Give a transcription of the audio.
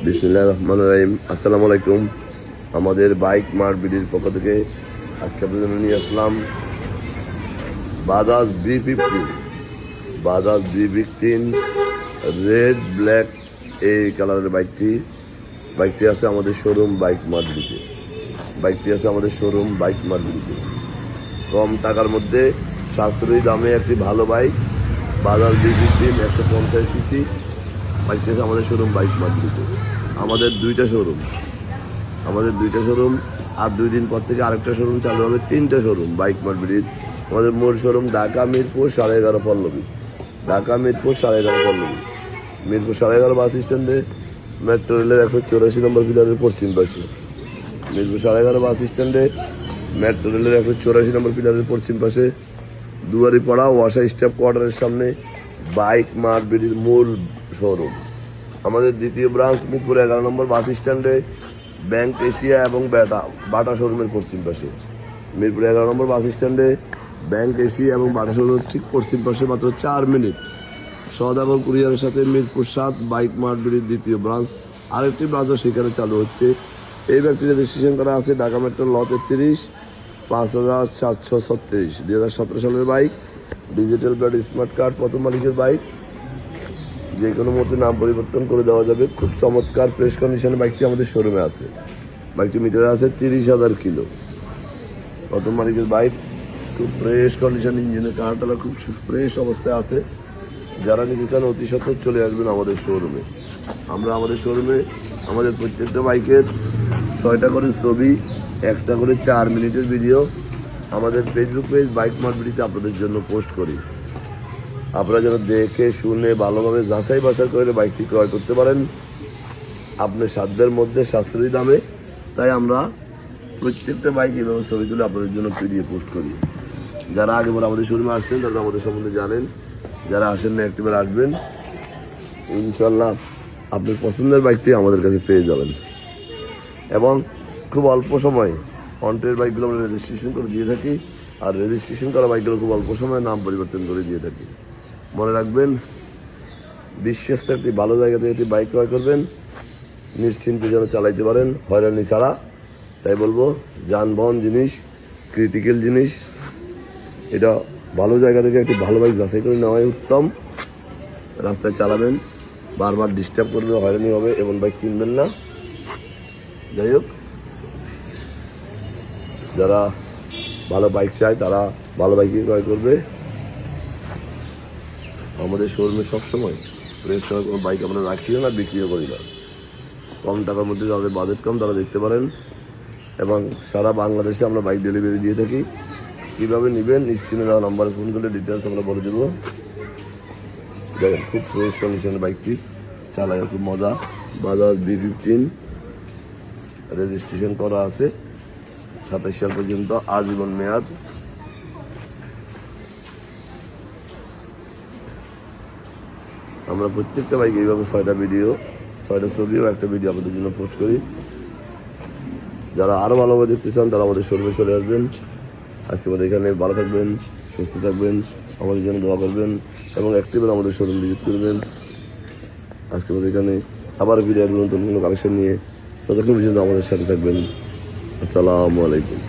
বিসমিল্লাহির রহমানির রহিম। আসসালামু আলাইকুম। আমাদের বাইক মার্ট বিডির পক্ষ থেকে আজকে আপনাদের জন্য নিয়ে আসলাম বাজাজ B15 রেড ব্ল্যাক এই কালারের বাইকটি আছে আমাদের শোরুম বাইক মার্ট বিডিতে। কম টাকার মধ্যে সাশ্রয়ী দামে একটি ভালো বাইক বাজাজ B15 150cc বাইকটি আছে আমাদের শোরুম বাইক মার্ট বিডিতে। আমাদের দুইটা শোরুম আর 2 দিন পর থেকে আরেকটা শোরুম চালু হবে, 3টে শোরুম বাইক মার্ট বিডির। আমাদের মূল শোরুম ঢাকা মিরপুর 11.5 পল্লবী, মিরপুর 11.5 বাস স্ট্যান্ডে মেট্রো রেলের 184 নম্বর পিলারের পশ্চিম পাশে। মিরপুর 11.5 বাস স্ট্যান্ডে মেট্রো রেলের 184 নম্বর পিলারের পশ্চিম পাশে দুয়ারিপাড়া ওয়াসা স্টাফ কোয়ার্টারের সামনে বাইক মার্ট বিডির মূল শোরুম। আমাদের দ্বিতীয় ব্রাঞ্চ মিরপুর 11 নম্বর বাস স্ট্যান্ডে ব্যাংক এশিয়া এবং বাটা শোরুমের পশ্চিম পাশে। মিরপুর 11 নম্বর বাস স্ট্যান্ডে ব্যাংক এশিয়া এবং বাটা শোরুমের ঠিক পশ্চিম পাশে, মাত্র 4 মিনিট। সওদাগর কুরিয়ারের সাথে মিরপুর 7 বাইক মার্ট বিডির দ্বিতীয় ব্রাঞ্চ, আরেকটি ব্রাঞ্চও সেখানে চালু হচ্ছে। এই ব্যক্তির রেজিস্ট্রেশন করা আছে ঢাকা মেট্রো ল 33 5736 2017 সালের bike, digital plate smart card, প্রথম মালিকের বাইক। যে কোনো মুহূর্তে নাম পরিবর্তন করে দেওয়া যাবে। খুব চমৎকার ফ্রেশ কন্ডিশনে বাইকটি আমাদের শোরুমে আছে। বাইকটি মিটারে আছে 30,000 কিলো। প্রথম মালিকের বাইক, খুব ফ্রেশ কন্ডিশন, ইঞ্জিনের কাঁটালা খুব ফ্রেশ অবস্থায় আছে। যারা নিতে চান অতি সত্বর চলে আসবেন আমাদের শোরুমে। আমাদের শোরুমে আমাদের প্রত্যেকটা বাইকের 6টা করে ছবি, 1টা করে 4 মিনিটের ভিডিও আমাদের ফেসবুক পেজ বাইক মার্ট বিডিতে আপনাদের জন্য পোস্ট করি। আপনারা যেন দেখে শুনে ভালোভাবে যাচাই বাছাই করে বাইকটি ক্রয় করতে পারেন আপনার সাধ্যের মধ্যে সাশ্রয়ী দামে। তাই আমরা প্রত্যেকটা বাইক এইভাবে ছবি তুলে আপনাদের জন্য পিডিএ পোস্ট করি। যারা আগে পরে আমাদের শোরুমে আসছেন তারা আমাদের সম্বন্ধে জানেন, যারা আসেন না একটিবার আসবেন, ইনশাল্লাহ আপনার পছন্দের বাইকটি আমাদের কাছে পেয়ে যাবেন। এবং খুব অল্প সময়ে অন্টের বাইকগুলো আমরা রেজিস্ট্রেশন করে দিয়ে থাকি, আর রেজিস্ট্রেশন করা বাইকগুলো খুব অল্প সময়ে নাম পরিবর্তন করে দিয়ে থাকি। মনে রাখবেন, বিশ্বস্ত একটি ভালো জায়গা থেকে একটি বাইক ক্রয় করবেন, নিশ্চিন্তে যেন চালাইতে পারেন, হয়রানি ছাড়া। তাই বলবো, যানবাহন জিনিস, ক্রিটিক্যাল জিনিস, এটা ভালো জায়গা থেকে একটি ভালো বাইক যাচাই করে নেওয়াই উত্তম। রাস্তায় চালাবেন, বারবার ডিস্টার্ব করবে, হয়রানি হবে, এমন বাইক কিনবেন না। যাই হোক, যারা ভালো বাইক চায় তারা ভালো বাইকই ক্রয় করবে। আমাদের শোরুমে সবসময় ফ্রেশ কোনো বাইক আমরা রাখিও না, বিক্রিও করি না। কম টাকার মধ্যে যাদের বাজেট কম তারা দেখতে পারেন, এবং সারা বাংলাদেশে আমরা বাইক ডেলিভারি দিয়ে থাকি। কীভাবে নেবেন, স্ক্রিনে দেওয়া নাম্বারে ফোন করলে ডিটেলস আমরা বলে দেবো। দেখেন, খুব ফ্রেশ কন্ডিশনের বাইকটি, চালায় খুব মজা। বাজাজ B15 রেজিস্ট্রেশন করা আছে 27 সাল পর্যন্ত, আজীবন মেয়াদ। আমরা প্রত্যেকটা বাইকে এইভাবে 6টা ছবিও 1টা ভিডিও আপনাদের জন্য পোস্ট করি। যারা আরও ভালোভাবে দেখতে চান তারা আমাদের শোরুমে চলে আসবেন। আজকে আমাদের এখানে ভালো থাকবেন, সুস্থ থাকবেন, আমাদের জন্য দোয়া করবেন এবং একটিবার আমাদের শোরুম ভিজিট করবেন। আজকে আমাদের এখানে আবার ফিরে আসবেন নতুন কোনো কালেকশন নিয়ে। ততক্ষণ পর্যন্ত আমাদের সাথে থাকবেন। আসসালামু আলাইকুম।